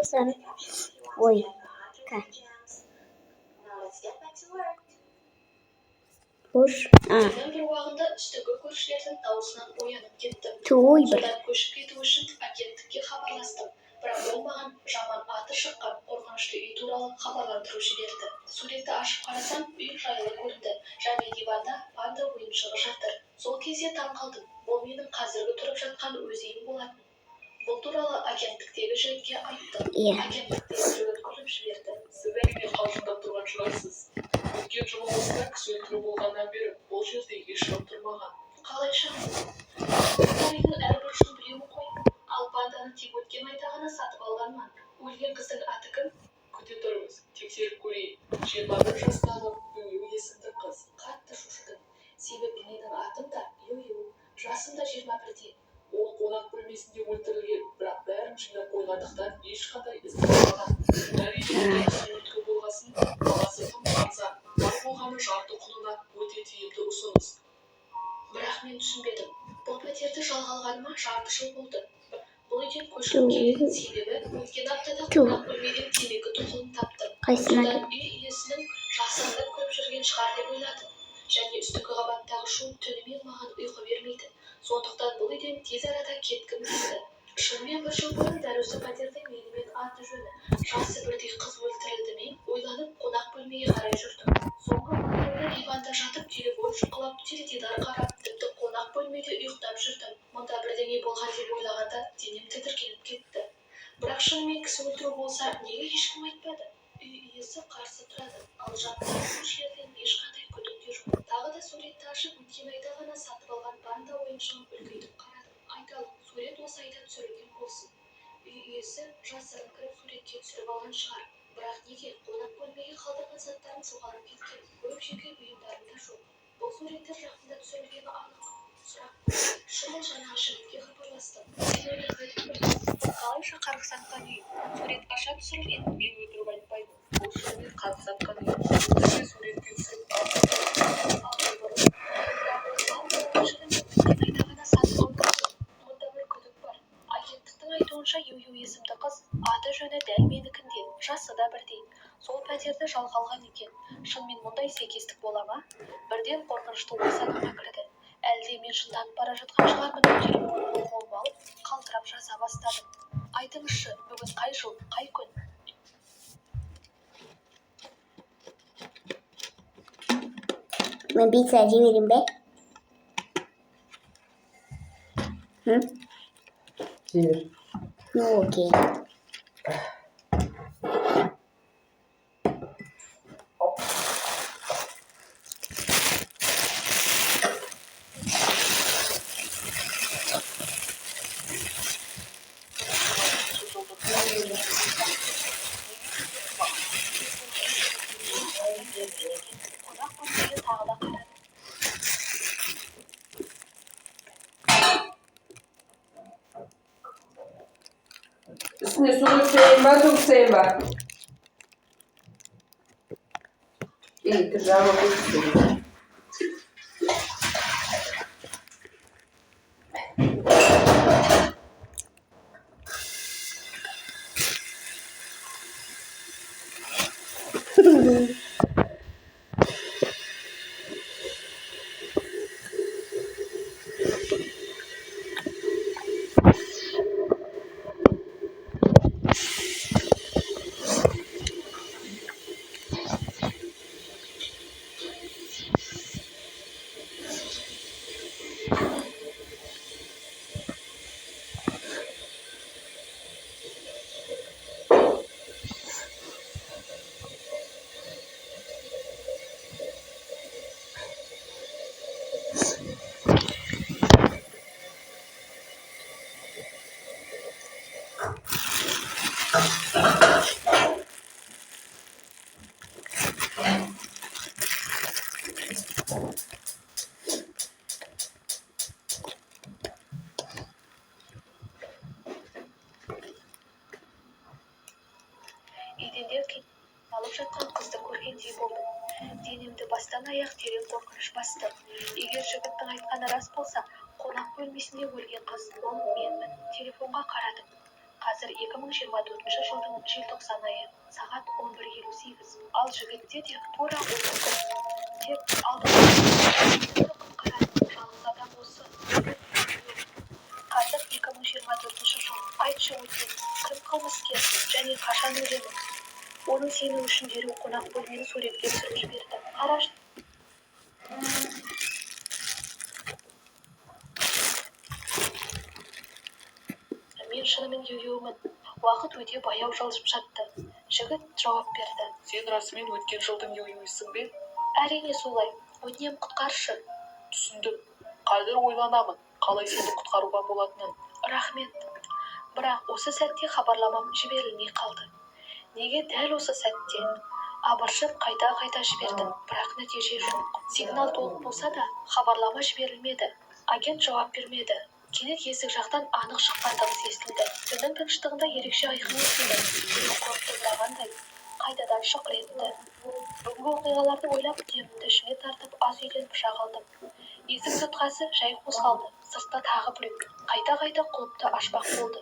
болсам. Ой, Хош. Bir uağında üstüge көршілердің дауысынан оянып кеттім. Содан көшіп кету үшін агенттікке хабарластым. Бірақ ол маған жаман аты шыққан қорқынышты үй туралы хабарландыру жіберді. Суретті ашып қарасам, үй жайлы көрінді. Және диванда панда ойыншығы жатыр. Сол кезде таң қалдым. Бұл менің қазіргі тұрып жатқан өз үйім болатын. Бұл туралы агенттіктегі жігітке айттым. Агенттіктегі жігіт күліп жіберді. Сіз әрине қалжыңдап тұрған шығарсыз. Өткен жұмысында кісі өлтіру болғаннан бері бұл жерде ешкім тұрмаған. Қалайша? Тарихтың әрбір шын біреуі қой. Ал панданы тек өткен айда ғана сатып алғанмын. Өлген қыздың аты кім? Күте тұрыңыз, тексеріп көрейін. 21 жастағы Юю есімді қыз. Қатты шошыдым. Себебі менің атым да Юю. Жасым да 21-де. Ол қонақ бөлмесінде өлтірілген, бірақ бәрін жинап қойғандықтан ешқандай із қалмаған. Әрине, өлтіру болғасын, баласы тым қанса, бар болғаны жарты құнына өте тиімді ұсыныс. Бірақ мен түсінбедім. Бұл пәтерді жалға алғаныма жарты жыл болды. Бұл үйден көшіп келген себебі өткен аптада қонақ бөлмеден темекі тұқылын таптым. Содан үй иесінің жасырынып көріп жүрген шығар деп ойладым. Және үстіңгі қабаттағы шу түнімен маған ұйқы бермейді. Сондықтан бұл үйден тез арада кеткім келді. Шынымен бір жыл бұрын дәл осы пәтерде менімен аты жөні жасы бірдей қыз өлтірілді ме? Ойланып қонақ бөлмеге қарай жүрдім. Соңғы уақытта диванда жатып телефон шұқылап, теледидар қарап, тіпті қонақ бөлмеде ұйықтап жүрдім. Мұнда бірдеңе болған деп ойлағанда денем тітіркеніп кетті. Бірақ шынымен кісі өлтіру болса, неге ешкім айтпады? Үй иесі қарсы тұрады, ал жанындағы көршілерден ешқандай күдік те жоқ. Тағы да суретті ашып, өткен айда ғана сатып алған панда ойыншығын үлкейтіп қарадым. Айталық, сурет осы айда түсірілген болсын. Үй иесі жасырын кіріп суретке түсіріп алған шығар. Бірақ неге қонақ бөлмеге қалдырған заттарым жоғалып кеткен? Көп жеке бұйымдарым да жоқ. Бұл суреттер жақында түсірілгені анық. Сұрақ шұғыл жаңағы жігітке хабарластым. Қалайша қарғыс атқан үй? Сурет қашан түсірілген? Мен өтірік айтпаймын. Бұл шынымен қарғыс атқан үй. Суретке түсіріп айтуынша Юю есімді қыз, аты жөні дәл менікіндей, жасы да бірдей. Сол пәтерді жалға алған екен. Шынымен мұндай сәйкестік бола ма? Бірден қорқынышты ой санама кірді. Әлде мен шынданып бара жатқан шығармын? Телефонымды қолыма алып, қалтырап жаза бастадым. Айтыңызшы, бүгін қай жыл, қай күн? Мен пицца жіберейін бе? Жібер. Ну, окей. Üstüne sulu seveyim ben, çok seveyim ben. İyi, güzel bakıyorsun. Еденде алып жатқан қызды көргендей болдым. Денемді бастан аяқ терең қорқыныш басты. Егер жігіттің айтқаны рас болса, қонақ бөлмесінде өлген қыз ол менмін. Телефонға қарадым. Қазір 2024 жылдың желтоқсан айы, сағат 11:58. Ал жігітте де тура осы күн. Тек алдында жалғыз адам осы. Қазір 2024 жыл. Айтшы өтеміз, кім қылмыскер және қашан өлеміз? Оның сені үшін дереу қонақ бөлмені суретке түсіріп жіберді. Қарашы. Мен шынымен йо-йомын. Уақыт өте баяу жылжып жатты. Жігіт жауап берді. Сен расымен өткен жылдың йо-йойсың бе? Әрине солай. Өтінем құтқаршы. Түсіндім. Қазір ойланамын, қалай сені құтқаруға болатынын. Рахмет. Бірақ осы сәтте хабарламам жіберілмей қалды. Неге дәл осы сәтте? Абыржып қайта жібердім, бірақ нәтиже жоқ. Сигнал толық болса да, хабарлама жіберілмеді. Агент жауап бермеді. Кенет есік жақтан анық шыққан дыбыс естілді. Түннің тыныштығында ерекше айқын естілді. Біреу қорқытындағандай қайтадан шықыр етті. Бүгінгі оқиғаларды ойлап демімді ішіме тартып аз үйленіп жағылдым. Есік тұтқасы жай қозғалды. Сыртта тағы біреу қайта құлыпты ашпақ болды.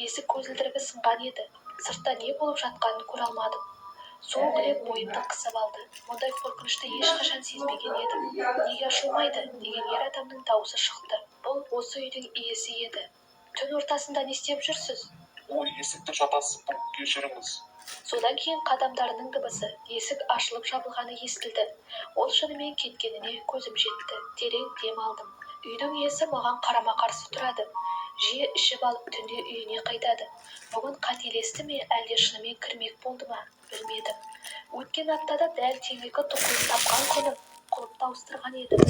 Есік көзілдірігі сынған еді. Сыртта не болып жатқанын көре алмадым. Суық леп бойымды қысып алды. Мұндай қорқынышты ешқашан сезбеген едім. Неге ашылмайды деген ер адамның дауысы шықты. Бұл осы үйдің иесі еді. Түн ортасында не істеп жүрсіз? Ой, есікті жапасың, кешіріңіз. Содан кейін қадамдарының дыбысы, есік ашылып жабылғаны естілді. Ол шынымен кеткеніне көзім жетті. Терең дем алдым. Үйдің иесі маған қарама-қарсы тұрады. Жиі ішіп алып түнде үйіне қайтады. Бүгін қателесті ме, әлде шынымен кірмек болды ма? Білмедім. Өткен аптада дәл темекі тұқылын тапқан күні құлыпты ауыстырған едім.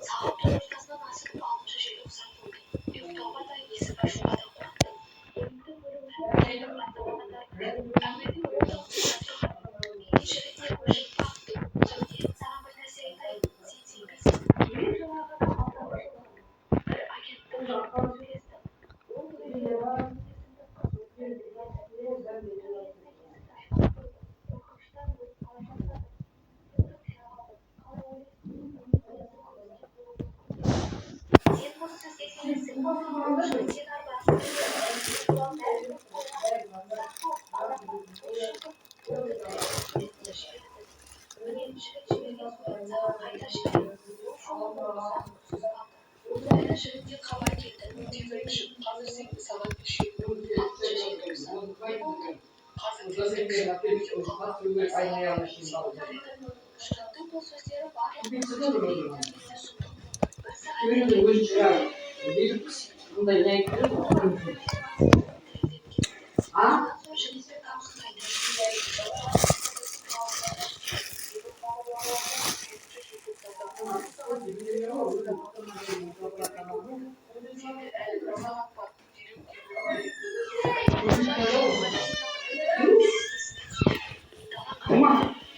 Сағат 9:00-дан асып 6 желтоқсан болды. Ұйықтауға да есік ашуға да қорықтым. Ойымды бөлу үшін жігітіне көшіп бақтым. Жігіт, саған бір нәрсе айтайын. Сен сенбейсің. Мен жаңағы бір агенттің жақтан сөйлестім. Ол сен бұл сөзге сенесің. Жігіттен арбасын Міне жігіт жіберген сурет саған қайта жіберді. Жігіттен хабар келді. Тез айтшы, қазір сен сағат неше? 6 желтоқсан. Жігіттің бұл сөздері барлық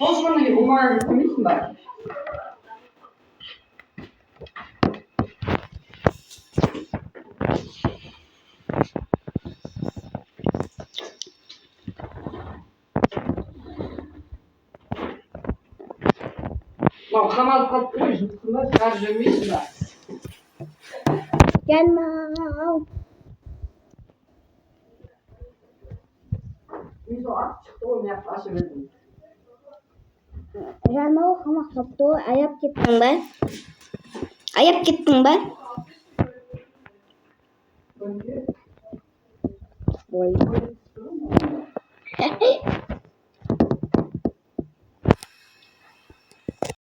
Osmanlı'yı umarım bilmiyorsun bak. Bak kamal patlıcı, bunlar karışmışlar. Gelme. Biz o at çıktı, onu yaklaşıverdim. Gelme o ama kaptı. Ayıp gittin ben. Ayıp gittin ben. Oy.